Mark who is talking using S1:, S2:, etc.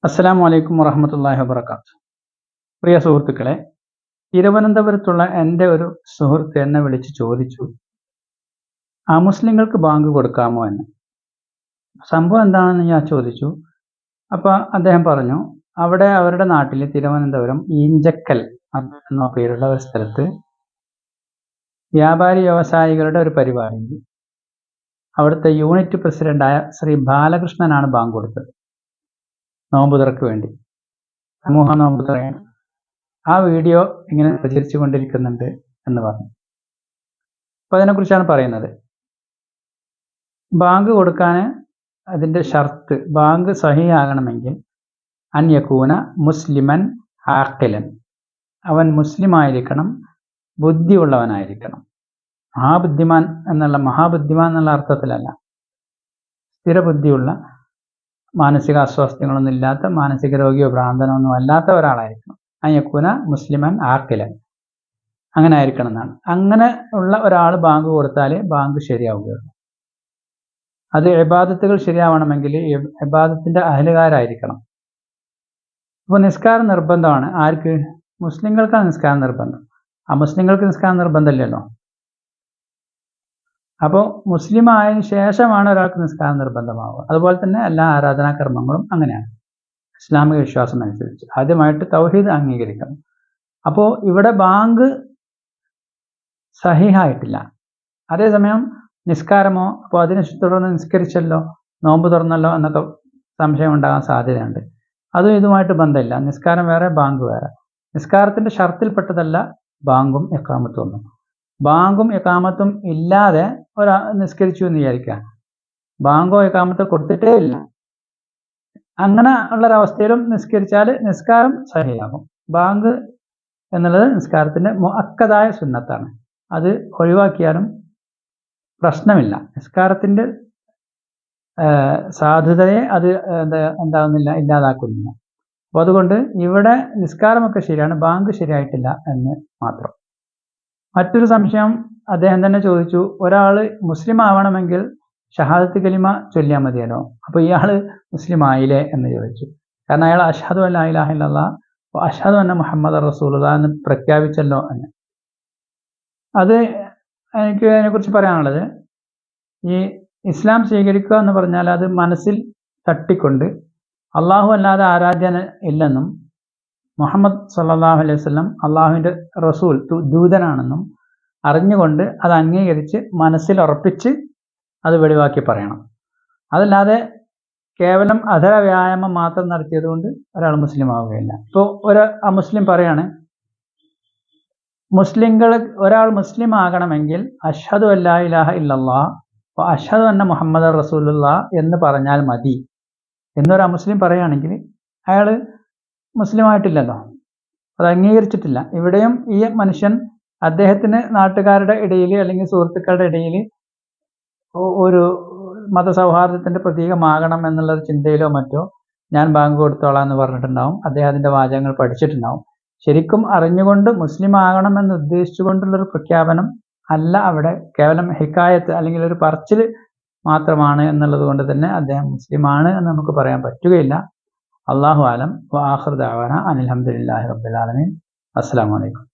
S1: അസ്സലാമു അലൈക്കും വറഹ്മത്തുള്ളാഹി വബറകാതുഹു. പ്രിയ സുഹൃത്തുക്കളെ, തിരുവനന്തപുരത്തുള്ള എൻ്റെ ഒരു സുഹൃത്ത് എന്നെ വിളിച്ച് ചോദിച്ചു, മുസ്ലിങ്ങൾക്ക് ബാങ്ക് കൊടുക്കാമോ എന്ന്. സംഭവം എന്താണെന്ന് ഞാൻ ചോദിച്ചു. അപ്പോൾ അദ്ദേഹം പറഞ്ഞു, അവിടെ അവരുടെ നാട്ടിൽ തിരുവനന്തപുരം ഈഞ്ചക്കൽ എന്ന പേരുള്ള ഒരു സ്ഥലത്ത് വ്യാപാരി വ്യവസായികളുടെ ഒരു പരിപാടിയിൽ അവിടുത്തെ യൂണിറ്റ് പ്രസിഡന്റായ ശ്രീ ബാലകൃഷ്ണനാണ് ബാങ്ക് കൊടുത്തത്, നോമ്പ് തുറക്ക് വേണ്ടി. സമൂഹ നോമ്പ് തുറയാണ്. ആ വീഡിയോ ഇങ്ങനെ പ്രചരിച്ചു കൊണ്ടിരിക്കുന്നുണ്ട് എന്ന് പറഞ്ഞു. അപ്പോൾ അതിനെക്കുറിച്ചാണ് പറയുന്നത്. ബാങ്ക് കൊടുക്കാൻ അതിൻ്റെ ഷർത്ത്, ബാങ്ക് സഹിയാകണമെങ്കിൽ അൻ യകൂന മുസ്ലിമൻ ആഖിലൻ, അവൻ മുസ്ലിമായിരിക്കണം, ബുദ്ധിയുള്ളവനായിരിക്കണം. മഹാബുദ്ധിമാൻ എന്നുള്ള അർത്ഥത്തിലല്ല, സ്ഥിരബുദ്ധിയുള്ള, മാനസിക അസ്വാസ്ഥ്യങ്ങളൊന്നും ഇല്ലാത്ത, മാനസിക രോഗിയോ ഭ്രാന്തനോ ഒന്നും അല്ലാത്ത ഒരാളായിരിക്കണം. അയ്യക്കൂന മുസ്ലിമൻ ആഖിലൻ, അങ്ങനെ ആയിരിക്കണം എന്നാണ്. അങ്ങനെ ഉള്ള ഒരാൾ ബാങ്ക് കൊടുത്താൽ ബാങ്ക് ശരിയാവുകയുള്ളൂ. അത് ഇബാദത്തുകൾ ശരിയാവണമെങ്കിൽ ഇബാദത്തിൻ്റെ അഹലുകാരായിരിക്കണം. അപ്പോൾ നിസ്കാരം നിർബന്ധമാണ്. ആർക്ക്? മുസ്ലിങ്ങൾക്കാണ് നിസ്കാരം നിർബന്ധം. മുസ്ലിങ്ങൾക്ക് നിസ്കാരം നിർബന്ധമില്ലല്ലോ. അപ്പോൾ മുസ്ലിം ആയതിനു ശേഷമാണ് ഒരാൾക്ക് നിസ്കാരം നിർബന്ധമാവുക. അതുപോലെ തന്നെ എല്ലാ ആരാധനാകർമ്മങ്ങളും അങ്ങനെയാണ്, ഇസ്ലാമിക വിശ്വാസം അനുസരിച്ച്. ആദ്യമായിട്ട് തൗഹീദ് അംഗീകരിക്കണം. അപ്പോൾ ഇവിടെ ബാങ്ക് സഹിഹായിട്ടില്ല. അതേസമയം നിസ്കാരമോ, അപ്പോൾ അതിനെ തുടർന്ന് നിസ്കരിച്ചല്ലോ, നോമ്പ് തുറന്നല്ലോ എന്നൊക്കെ സംശയം ഉണ്ടാകാൻ സാധ്യതയുണ്ട്. അതും ഇതുമായിട്ട് ബന്ധമില്ല. നിസ്കാരം വേറെ, ബാങ്ക് വേറെ. നിസ്കാരത്തിൻ്റെ ഷർത്തിൽപ്പെട്ടതല്ല ബാങ്കും ഇഖാമത്തും ഒന്നും. ബാങ്കും ഇഖാമത്തും ഇല്ലാതെ ഒരാൾ നിസ്കരിച്ചു എന്ന് വിചാരിക്കുക, ബാങ്കോ ഇഖാമത്തോ കൊടുത്തിട്ടേ ഇല്ല, അങ്ങനെ ഉള്ളൊരവസ്ഥയിലും നിസ്കരിച്ചാൽ നിസ്കാരം സഹിയാകും. ബാങ്ക് എന്നുള്ളത് നിസ്കാരത്തിൻ്റെ മുഅക്കദായ സുന്നത്താണ്. അത് ഒഴിവാക്കിയാലും പ്രശ്നമില്ല. നിസ്കാരത്തിൻ്റെ സാധുതയെ അത് ഇല്ലാതാക്കുന്നില്ല. അപ്പോൾ അതുകൊണ്ട് ഇവിടെ നിസ്കാരമൊക്കെ ശരിയാണ്, ബാങ്ക് ശരിയായിട്ടില്ല എന്ന് മാത്രം. മറ്റൊരു സംശയം അദ്ദേഹം തന്നെ ചോദിച്ചു, ഒരാൾ മുസ്ലിം ആവണമെങ്കിൽ ഷഹാദത്ത് കലിമ ചൊല്ലിയാൽ മതിയല്ലോ, അപ്പോൾ ഇയാൾ മുസ്ലിം ആയില്ലേ എന്ന് ചോദിച്ചു. കാരണം അയാൾ അഷ്ഹദു അല്ലാ ഇലാഹ ഇല്ലല്ലാഹ് വ അഷ്ഹദു അന്ന മുഹമ്മദ റസൂലുള്ളാഹ് എന്ന് പ്രഖ്യാപിച്ചല്ലോ എന്ന്. അത് എനിക്ക് അതിനെക്കുറിച്ച് പറയാനുള്ളത്, ഈ ഇസ്ലാം സ്വീകരിക്കുക എന്ന് പറഞ്ഞാൽ അത് മനസ്സിൽ തട്ടിക്കൊണ്ട് അള്ളാഹു അല്ലാതെ ആരാധ്യൻ ഇല്ലെന്നും മുഹമ്മദ് സല്ലല്ലാഹു അലൈഹി വസല്ലം അള്ളാഹുവിൻ്റെ റസൂൽ ദൂതനാണെന്നും അറിഞ്ഞുകൊണ്ട് അത് അംഗീകരിച്ച് മനസ്സിൽ ഉറപ്പിച്ച് അത് വെളിവാക്കി പറയണം. അതല്ലാതെ കേവലം അധര വ്യായാമം മാത്രം നടത്തിയതുകൊണ്ട് ഒരാൾ മുസ്ലിം ആവുകയില്ല. ഇപ്പോൾ ഒരു അമുസ്ലിം പറയാണ്, ഒരാൾ മുസ്ലിം ആകണമെങ്കിൽ അഷ്ഹദു അല്ലാ ഇലാഹ ഇല്ലല്ലാഹ് വ അഷ്ഹദു അന്ന മുഹമ്മദ റസൂലുള്ളാഹ് എന്ന് പറഞ്ഞാൽ മതി എന്നൊരു അമുസ്ലിം പറയുകയാണെങ്കിൽ അയാൾ മുസ്ലിം ആയിട്ടില്ലല്ലോ, അത് അംഗീകരിച്ചിട്ടില്ല. ഇവിടെയും ഈ മനുഷ്യൻ അദ്ദേഹത്തിന് നാട്ടുകാരുടെ ഇടയിൽ അല്ലെങ്കിൽ സുഹൃത്തുക്കളുടെ ഇടയിൽ ഒരു മതസൗഹാർദ്ദത്തിൻ്റെ പ്രതീകമാകണം എന്നുള്ളൊരു ചിന്തയിലോ മറ്റോ ഞാൻ ബാങ്ക് കൊടുത്തോളാം എന്ന് പറഞ്ഞിട്ടുണ്ടാവും. അദ്ദേഹത്തിൻ്റെ വാചകങ്ങൾ പഠിച്ചിട്ടുണ്ടാവും. ശരിക്കും അറിഞ്ഞുകൊണ്ട് മുസ്ലിം ആകണമെന്ന് ഉദ്ദേശിച്ചുകൊണ്ടുള്ളൊരു പ്രഖ്യാപനം അല്ല അവിടെ, കേവലം ഹിക്കായത്ത് അല്ലെങ്കിൽ ഒരു പറച്ചിൽ മാത്രമാണ് എന്നുള്ളത് കൊണ്ട് തന്നെ അദ്ദേഹം മുസ്ലിമാണ് എന്ന് നമുക്ക് പറയാൻ പറ്റുകയില്ല. അല്ലാഹു അലം. വ ആഖിറു ദഅവാന അനിൽ ഹംദുലില്ലാഹി റബ്ബിൽ ആലമീൻ. അസ്സലാമു അലൈക്കും.